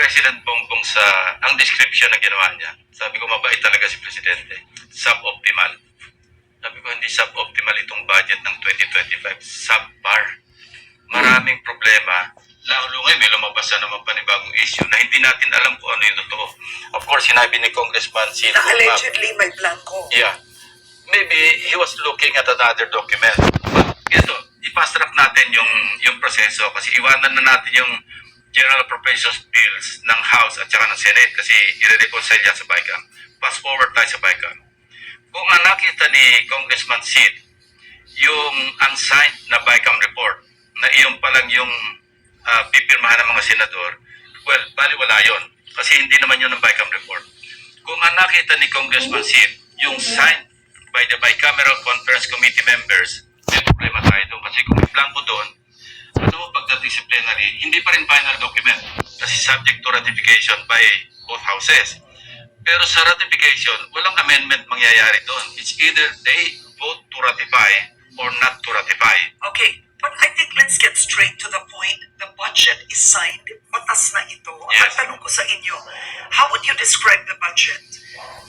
President Bongbong ang description na ginawa niya. Sabi ko, mabait talaga si Presidente. Suboptimal. Sabi ko, hindi suboptimal itong budget ng 2025. Subpar. Maraming problema. Lalo ngayon, may lumabas na naman panibagong issue na hindi natin alam kung ano yung totoo. Of course, sinabi ni Congressman Sid. Na allegedly may blanco. Yeah. Maybe he was looking at another document. But ito, i-fast track natin yung proseso kasi iwanan na natin yung General Appropriations Bills ng House at saka ng Senate kasi i-reconcile yan sa BICAM. Fast forward tayo sa BICAM. Kung ang nakita ni Congressman Sid, yung unsigned na BICAM report, na iyon pa lang yung pipirmahan ng mga senador, well, baliwala yun. Kasi hindi naman yun ang BICAM report. Kung ang nakita ni Congressman Sid, yung signed by the Bicameral Conference Committee members, may problema tayo doon. Kasi kung may blanco doon, pagka-disciplinary, hindi pa rin final document. Kasi subject to ratification by both houses. Pero sa ratification, walang amendment mangyayari doon. It's either they vote to ratify or not to ratify. Okay, but I think let's get straight to the point. The budget is signed. Batas na ito. Yes. Ang tanong ko sa inyo, how would you describe the budget?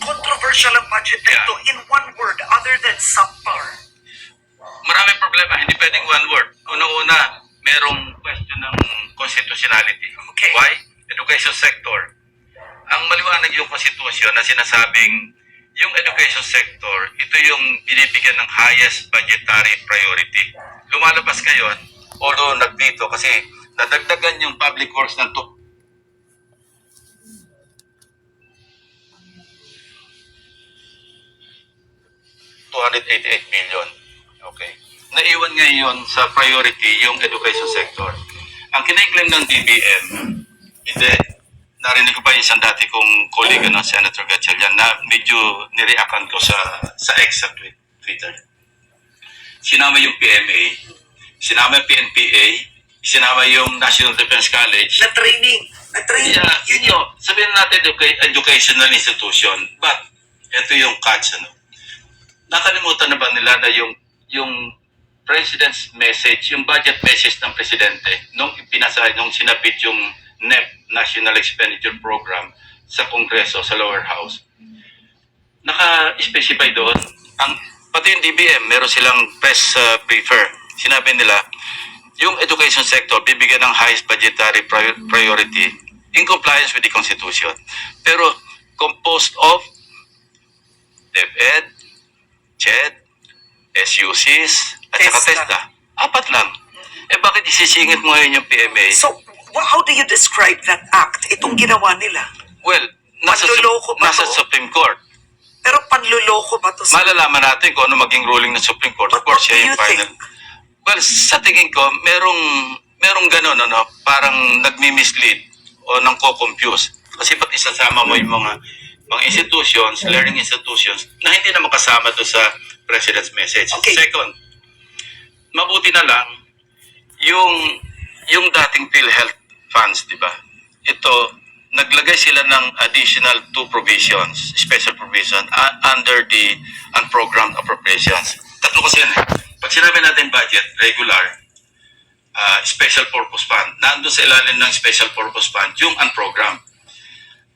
Controversial ang budget na ito in one word other than subpar. Maraming problema, hindi pwedeng one word. Una-una, merong question ng constitutionality. Okay. Why? Education sector. Ang maliwanag yung konstitusyon na sinasabing yung education sector, ito yung binibigyan ng highest budgetary priority. Lumalabas ngayon, although nagdito kasi nadagdagan yung public works ng 288 million. Okay. Naiwan ngayon sa priority yung education sector. Ang kiniklaim ng DBM, hindi, narinig ko pa yung isang dati kong colleague ng Senator Gatchalian na medyo nireakan ko sa X sa Twitter. Sinama yung PMA, sinama yung PNPA, sinama yung National Defense College. Na training. Yeah, yun yun. Sabihin natin educational institution. But, ito yung catch, ano. Nakalimutan na ba nila na yung President's message, yung budget message ng Presidente, nung sinabit yung NEP, National Expenditure Program, sa Kongreso, sa lower house, naka-specify doon, pati yung DBM, meron silang press briefer. Sinabi nila, yung education sector, bibigyan ng highest budgetary priority in compliance with the Constitution. Pero, composed of DepEd, CHED, SUCs, at saka TESDA. Apat lang. Eh bakit isisingit mo ngayon yung PMA? So, how do you describe that act? Itong ginawa nila? Well, nasa Supreme Court. Pero panluloko ba to? Malalaman natin kung ano maging ruling ng Supreme Court. Of course, siya yung final. Well, sa tingin ko, merong gano'n, ano, parang nagmi-mislead o nang ko-confuse. Kasi ba't isasama mo yung mga institutions, learning institutions, na hindi na makasama doon sa President's message. Okay. Second, mabuti na lang yung dating PhilHealth funds, di ba? Ito, naglagay sila ng additional 2 provisions, special provision, under the unprogrammed appropriations. Tatlo kasi yan. Pag sinabi natin budget, regular, special purpose fund, nandun sa ilalim ng special purpose fund, yung unprogrammed.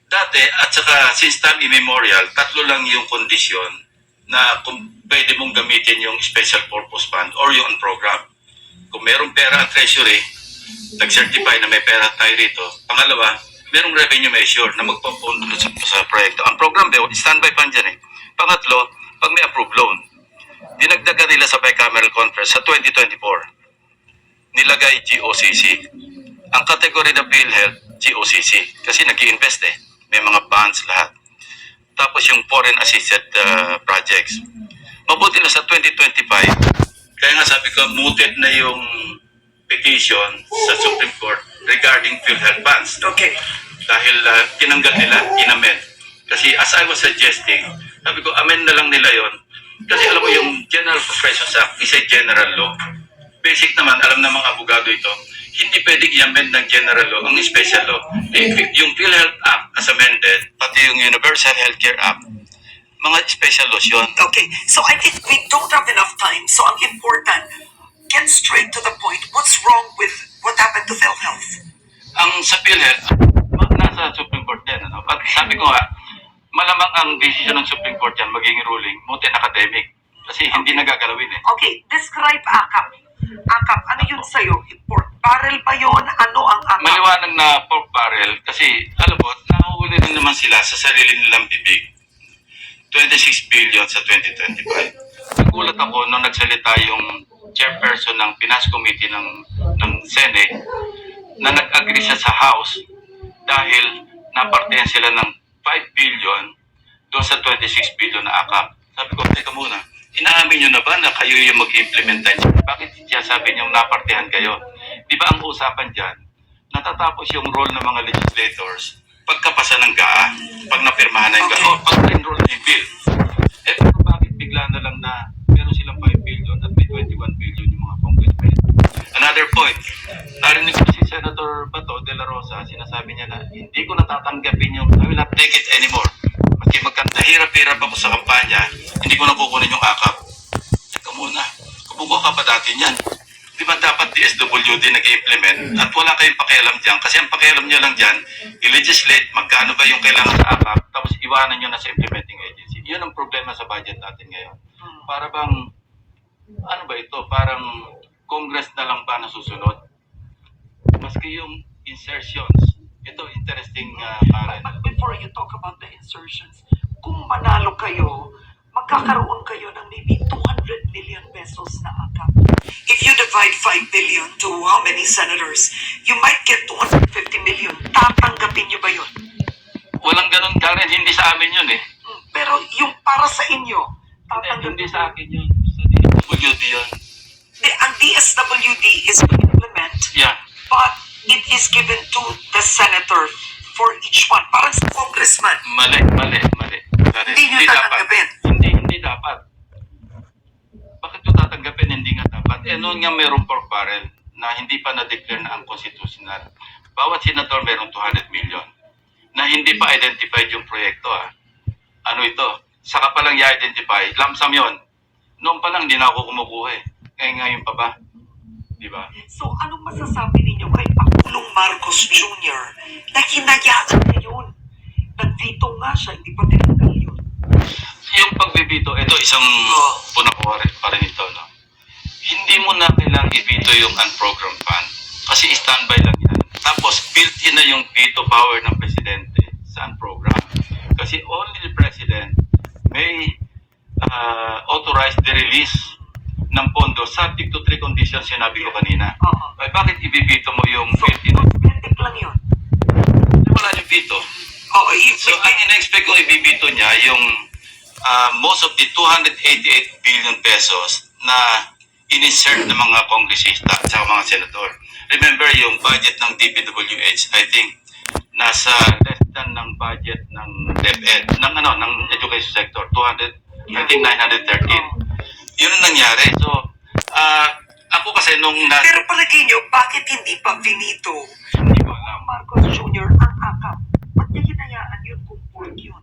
Dati, at saka since time immemorial, 3 lang yung kondisyon na kung pwede mong gamitin yung special purpose fund or yung unprogrammed. Kung merong pera ang treasury, nag-certify na may pera tayo rito. Pangalawa, merong revenue measure na magpapundo sa proyekto. Ang program, standby fund dyan eh. Pangatlo, pag may approved loan, dinagdagan nila sa Bicameral Conference sa 2024. Nilagay GOCC. Ang category na PhilHealth, GOCC. Kasi nag-i-invest eh. May mga bonds lahat. Tapos yung foreign assisted projects. Mabuti na sa 2025, kaya nga sabi ko, mooted na yung petition sa Supreme Court regarding PhilHealth funds. Okay. Dahil tinanggal nila, inamend. Kasi as I was suggesting, sabi ko, amend na lang nila yon. Kasi alam mo, yung General Appropriations Act is a general law. Basic naman, alam ng mga abogado ito, hindi pwedeng i-amend ng general law ang special law. Yung PhilHealth Act as amended, pati yung Universal Healthcare Act, mga special laws yun. Okay, so I think we don't have enough time. So ang important, get straight to the point. What's wrong with what happened to PhilHealth? Ang sa PhilHealth, nasa ang decision ng Supreme Court yan, magiging ruling, moot and academic. Kasi hindi nagagalawin eh. Okay, describe AKAP. AKAP, ano yun sa'yo? Pork barrel ba yun? Ano ang AKAP? Maliwanag na pork barrel kasi alam mo, nahuhuli rin naman sila sa sarili nilang bibig. 26 billion sa 2025. Nagulat ako nung nagsalita yung chairperson ng Finance Committee ng Senate na nag-agree siya sa House dahil napartihan sila ng 5 billion doon sa 26 billion na AKAP. Sabi ko, teka muna, inaamin nyo na ba na kayo yung mag-implement niya? Bakit siya sabi nyo napartihan kayo? Di ba ang usapan dyan, natatapos yung role ng mga legislators pagkapasa ng GAA, pag napirmahan na yung GAA, o pag na-enroll na yung bill. Eh, pero bakit bigla na lang na meron silang 5 billion at may 21 billion yung mga congressmen? Another point, narinig ko si Senator Bato de la Rosa, sinasabi niya na hindi ko natatanggapin yung, I will not take it anymore. Maski nahirap-hirap ako sa kampanya, hindi ko nakukunin yung AKAP. Teka muna, kabugo ka pa dati niyan. Di ba dapat DSWD nag-implement at wala kayong pakialam dyan? Kasi ang pakialam nyo lang dyan, i-legislate magkano ba yung kailangan sa AKAP, tapos iwanan nyo na sa implementing agency. Yun ang problema sa budget natin ngayon. Para bang, ano ba ito? Parang Congress na lang ba na susunod? Maski yung insertions, ito interesting Karen. But before you talk about the insertions, kung manalo kayo, magkakaroon kayo ng maybe 200 million pesos na AKAP. If you divide 5 billion to how many senators, you might get 250 million. Tatanggapin nyo ba yun? Walang ganun, Karen. Hindi sa amin yun eh. Pero yung para sa inyo, tatanggapin Hindi sa akin yun. Sa DSWD yun. Ang DSWD is to implement, Yeah. but it is given to the senator for each one. Parang sa congressman. Mali. Karen, Hindi nyo tatanggapin. Hindi dapat. Bakit nyo tatanggapin? Hindi nga dapat. Eh, noon nga mayroong pork barrel na hindi pa na-declare na unconstitutional. Bawat senator mayroong 200 million na hindi pa identified yung proyekto. Ano ito? Saka pa lang i-identify. Lump sum yun. Noon pa lang, hindi na ako kumukuha eh. Ngayon pa ba? Di ba? So, anong masasabi ninyo kay Pangulong Marcos Jr. na hinayaan niya yun? Nag-veto nga siya, hindi pa tinanggal yun. Yung pagbibito, ito isang punakuha pa rin ito, no? Hindi mo na kailangang i-veto yung unprogrammed fund kasi standby lang yan. Tapos, built-in na yung veto power ng presidente sa unprogrammed. Kasi only the president may authorize the release ng pondo subject to 3 conditions sinabi ko kanina. Ay, bakit i-veto mo yung So, built-in? cosmetic lang yun. Wala yung veto. So, ang in-expect ko ibibito niya yung most of the 288 billion pesos na in-insert ng mga kongresista at saka mga senador. Remember, yung budget ng DPWH, I think, nasa less than ng budget ng DepEd, ng education sector, 200, I think 913. Yun ang nangyari. So, ako kasi nung Pero palagay nyo, bakit hindi pa finito hindi ko alam. Marcos Jr. ang AKAP? Ba't niya hinayaan yun kung pork yun?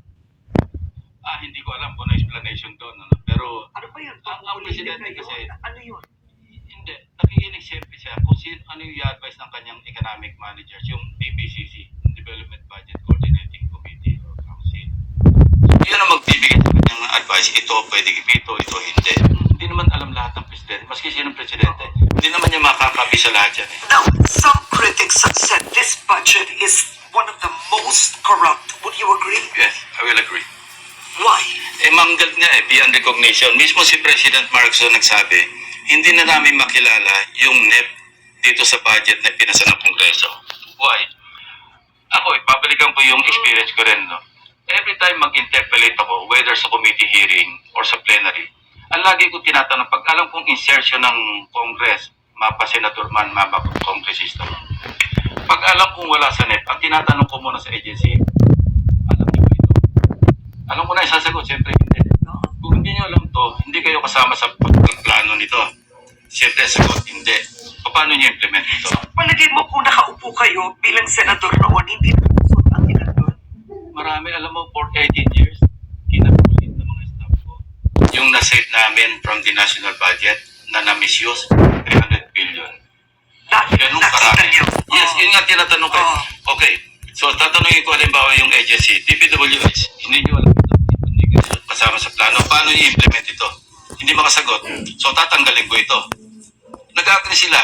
Hindi ko alam kung ano explanation doon. Ano? Pero, Ano ba yun? ang presidente kasi, Ano yun? hindi, nakikinig siyempre siya kung ano yung i-advise ng kanyang economic managers, yung DBCC, Development Budget Coordinating Committee or Council. So, yun ang magbibigay sa kanyang advice, ito pwede ipito, ito hindi. Hindi naman alam lahat ng presidente, maski sinong presidente, hindi naman niya makakabisa lahat yan. Now, some critics have said this budget is one of the most corrupt. Would you agree? Yes, I will agree. Why? Manggal nga beyond recognition. Mismo si President Marcos nagsabi, hindi na namin makilala yung NEP dito sa budget na pinasa ng Kongreso. Why? Ako, babalikan ko yung experience ko rin. No? Every time mag-interpellate ako, whether sa committee hearing or sa plenary, ang lagi ko tinatanong, pag alam kong insertion ng Congress, mapa senator man, mapa kongresista. Pag alam kong wala sa NEP, ang tinatanong ko muna sa agency, alam niyo ba ito? Alam ko na isasagot, siyempre hindi. Kung hindi nyo alam to, hindi kayo kasama sa pagplano nito. Siyempre sagot, hindi. Paano nyo implement ito? Palagay mo kung nakaupo kayo bilang senador noon, hindi pusot ang ginagawa. Marami, alam mo, for 18 years, kinakulit ng mga staff ko. Yung na-save namin from the national budget na na-misuse, 300 billion. Ganun Nakita karami. niyo? Yes, yun nga tinatanong ko. Okay, so tatanungin ko halimbawa yung agency, DPWH, hindi nyo alam ito. kasama sa plano. Paano i-implement ito? Hindi makasagot. So, tatanggalin ko ito. Nag-agree sila.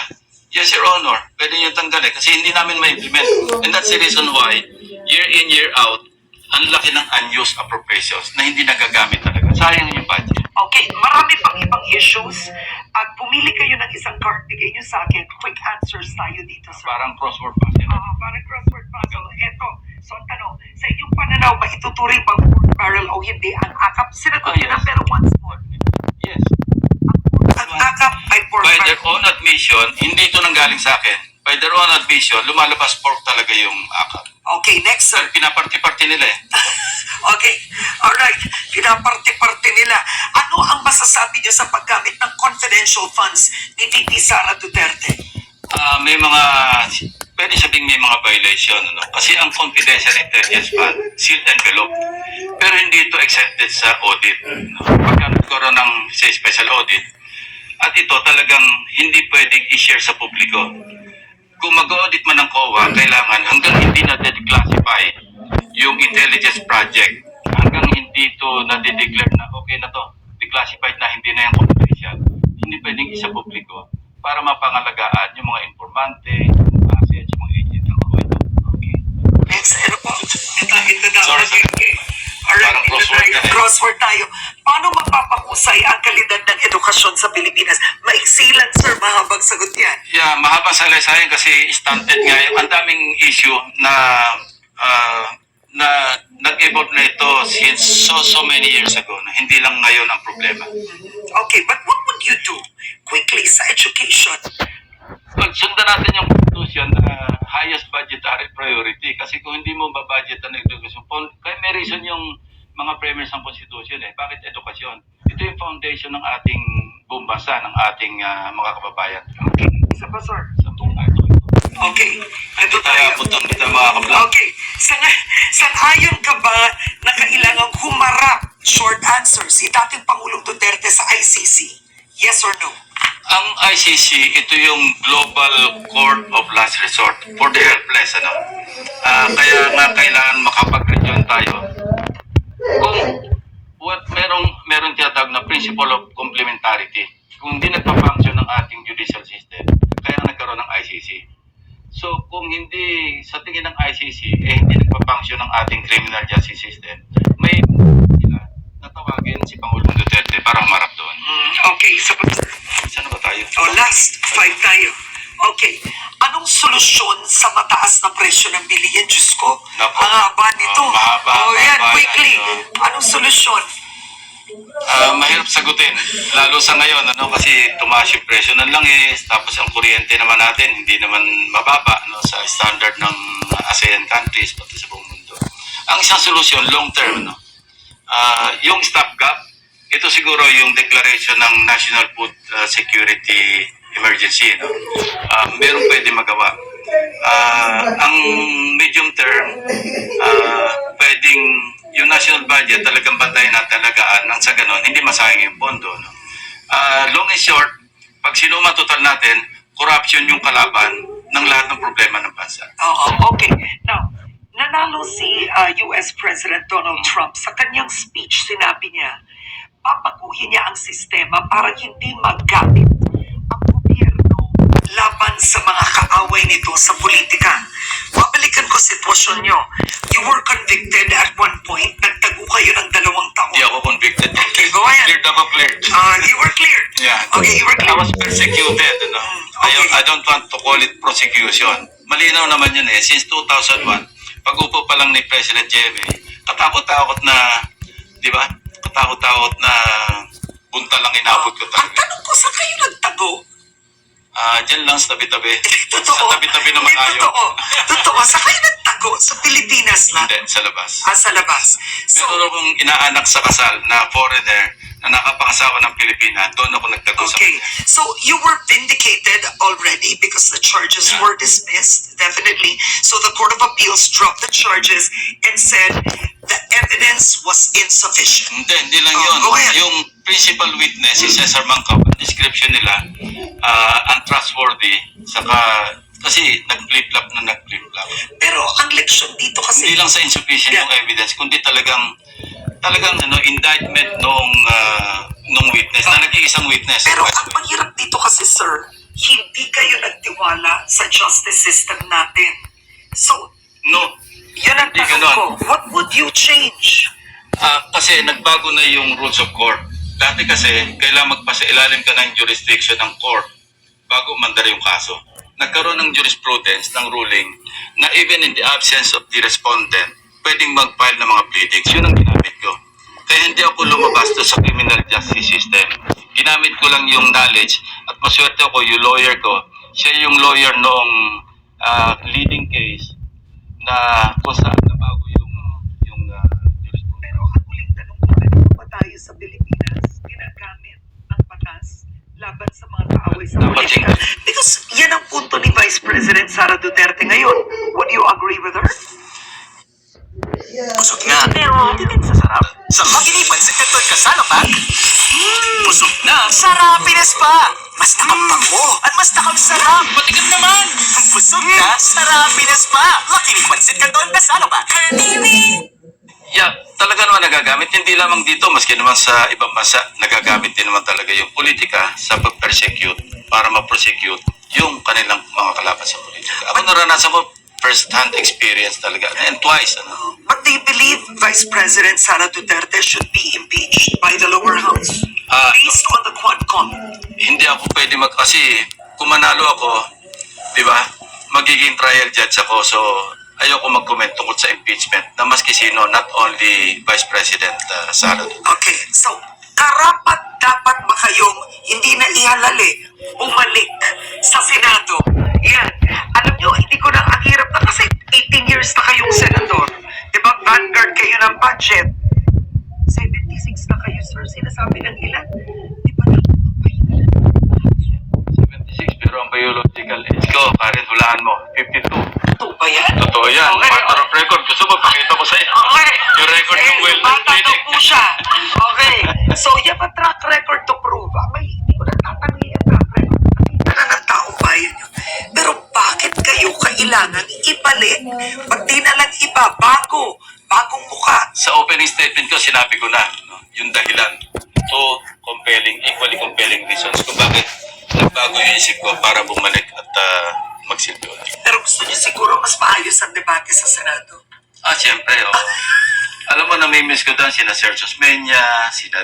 Yes, Your Honor, pwede nyo tanggalin kasi hindi namin ma-implement. And that's the reason why, year in, year out, ang laki ng unused appropriations na hindi nagagamit talaga. Sayang yung budget. Okay, marami pang ibang issues. At pumili kayo ng isang card, bigay nyo sa akin. Quick answers tayo dito, sir. Parang crossword puzzle. Parang crossword puzzle. Eto, so ang tanong, sa inyong pananaw, maituturing bang pork barrel o hindi ang akap? Sinagot nyo na, pero once more. Yes. Ang akap ay pork By their barrel. own admission, hindi ito nanggaling sa akin. By their own admission, lumalabas pork talaga yung akap. Okay, next, sir. Sir, pinaparty-party nila eh. Okay, alright. Pinaparte-parte nila. Ano ang masasabi nyo sa paggamit ng confidential funds ni VP Sara Duterte? May mga, pwede sabing may mga violation, ano? Kasi ang confidential intelligence fund, sealed envelope. Pero hindi ito exempted sa audit. No? Pagka nagkaroon ng, say, special audit, at ito talagang hindi pwedeng i-share sa publiko. Kung mag-audit man ng COA, kailangan hanggang hindi na-declassify yung intelligence project, hanggang hindi ito na-declare na okay na to, declassified na, hindi na yung confidential, hindi pwedeng isa publiko para mapangalagaan yung mga informante, yung assets, yung mga agent ng COA. Okay. Next, ano po? Ito na. Sorry, sir. Okay. Alright, Parang ito crossword tayo. ka eh. Crossword tayo. Paano mapapahusay ang kalidad ng edukasyon sa Pilipinas? Maiksi lang, sir. Mahabang sagot yan. Yeah, mahabang salaysay kasi stunted nga yung ang daming issue na nag-evolve na ito since so many years ago na hindi lang ngayon ang problema. Okay, but what would you do quickly sa education? Well, sundan natin yung constitution na highest budgetary priority kasi kung hindi mo ba-budget ang education, kaya may reason yung mga premise ng constitution eh. Bakit edukasyon? Ito yung foundation ng ating buong bansa, ng ating mga kababayan. Okay, isa pa, sir. Sa buong ito. Okay, ito Hindi tayo tayo. putong, hindi tayo makakaplang. Okay, sang-ayon ka ba na kailangang humarap short answers si dating Pangulong Duterte sa ICC? Yes or no? Ang ICC, ito yung Global Court of Last Resort for the helpless. Ano? Kaya nga kailangan makapag-rejoin tayo. Kung merong tinatawag na principle of complementarity, kung hindi nagpa-function ng ating judicial system, kaya nagkaroon ng ICC. So kung hindi sa tingin ng ICC, hindi nagpa-function ng ating criminal justice system, may sila natawagin si Pangulong Duterte para marap doon. Okay, isa pa. Saan na ba tayo? Last, 5 tayo. Okay, anong solusyon sa mataas na presyo ng bilihin? Diyos ko, Naku. ang haba nito. Mahaba, Yan, mahaba quickly. yan, Anong solusyon? Mahirap sagutin, lalo sa ngayon, kasi tumaas yung presyo ng langis, tapos ang kuryente naman natin, hindi naman mababa sa standard ng ASEAN countries, pati sa buong mundo. Ang isang solusyon, long term, yung stopgap, ito siguro yung declaration ng National Food Security Emergency. Meron pwede magawa. Ang medium term, pwedeng yung national budget talagang bantayan at talagaan nang sa ganon, hindi masayang yung pondo. Long and short, pag sinuma total natin, corruption yung kalaban ng lahat ng problema ng bansa. Okay. Now, nanalo si US President Donald Trump. Sa kanyang speech, sinabi niya, papaguhin niya ang sistema para hindi maggamit ang gobyerno laban sa mga kaaway nito sa politika. Babalikan ko sitwasyon nyo. You were convicted at one point. Nagtago kayo ng 2 taon. Hindi ako convicted. Okay, go ahead. Cleared ako, cleared. You were cleared. Yeah. Okay, you were I cleared. was persecuted. Okay. I don't want to call it prosecution. Malinaw naman yun eh. Since 2001, pag-upo pa lang ni President Jeme, katakot-takot na, di ba? Katakot-takot na bunta lang inabot ko Ang talaga. tanong ko, saan kayo nagtago? Diyan lang sa tabi-tabi. Totoo. Sa tabi-tabi naman Hindi, tayo. Totoo. Saan kayo nagtago? Sa Pilipinas na? Hindi, sa labas. Sa labas. So, Meron akong inaanak sa kasal na foreigner na nakapangasawa ng Pilipina. Doon ako nagtago sa okay. So, you were vindicated already because the charges Yeah. were dismissed, definitely. So, the Court of Appeals dropped the charges and said the evidence was insufficient. Hindi lang yun. Go ahead. Yung principal witness, si Cesar Mancao, ang description nila, untrustworthy, saka Kasi nag-flip-flop na nag-flip-flop. Pero ang leksyon dito kasi... Hindi lang sa insufficient Yeah. yung evidence, kundi talagang indictment nung witness, na nag-iisang witness. Pero By the ang way. mahirap dito kasi, sir, hindi kayo nagtiwala sa justice system natin. So, No. yan ang Hindi tanong ganon. ko. What would you change? Kasi nagbago na yung rules of court. Dati kasi, kailangan magpasailalim ka ng jurisdiction ng court bago umandar yung kaso. Nagkaroon ng jurisprudence, ng ruling, na even in the absence of the respondent, pwedeng mag-file ng mga pleadings. Yun ang ginamit ko. Kaya hindi ako lumabas doon sa criminal justice system. Ginamit ko lang yung knowledge at maswerte ako, yung lawyer ko, siya yung lawyer noong leading case na kung saan nabago yung jurisprudence. Pero ang huling tanong ko, ano ba tayo sa Pilipinas ginagamit ang batas laban sa mga kaaway sa politika? Because yan ang punto ni Vice President Sara Duterte ngayon. Would you agree with her? Busog nga. Pero hindi din sa sarap. Sa maginipan sa kanton kasalapag, busog na sa Rapinas pa. Mas nakapako at mas nakapsarap. Patikim naman. Busog na sa Rapinas pa. Makinipan sa kanton kasalapag. Yeah, talaga naman nagagamit. Hindi lamang dito, maski naman sa ibang bansa, nagagamit din naman talaga yung politika sa pag-persecute para ma-prosecute yung kanilang mga kalaban sa politika. Ako naranasan ko first-hand experience talaga. And twice. But do you believe Vice President Sara Duterte should be impeached by the lower house? Based on the Quadcom. Hindi ako pwede kasi kung manalo ako, di ba, magiging trial judge ako. So, ayoko mag-comment tungkol sa impeachment na maski sino, not only Vice President Sara Duterte. Okay, so karapat dapat ba kayong hindi na ihalali, bumalik sa Senado? Yan. Alam nyo, hindi ko na ang hirap na kasi 18 years na kayong senador. Diba, vanguard kayo ng budget. 76 na kayo, sir. Sinasabi ng ilan. Di ba na? 76, pero ang biological age ko, parin, hulaan mo, 52. Totoo ba yan? Totoo yan. Okay, Matter of record. Gusto mo, pakita ko sa'yo. Okay. Yung record ng well bata daw po siya. Okay. So, you have a track record to prove. May hindi ko na tatanungin ang track record. Nakita na ng tao bayan nyo. Pero bakit kayo kailangan ibalik? Ba't di na lang iba? Bagong mukha. Sa opening statement ko, sinabi ko na yung dahilan. Two equally compelling reasons kung bakit nagbago yung isip ko para bumalik at magsilbi ulit. Pero gusto niyo siguro mas maayos ang debate sa Senado. Siyempre, oh. Alam mo, namimiss ko doon sina Sergio Osmeña, sina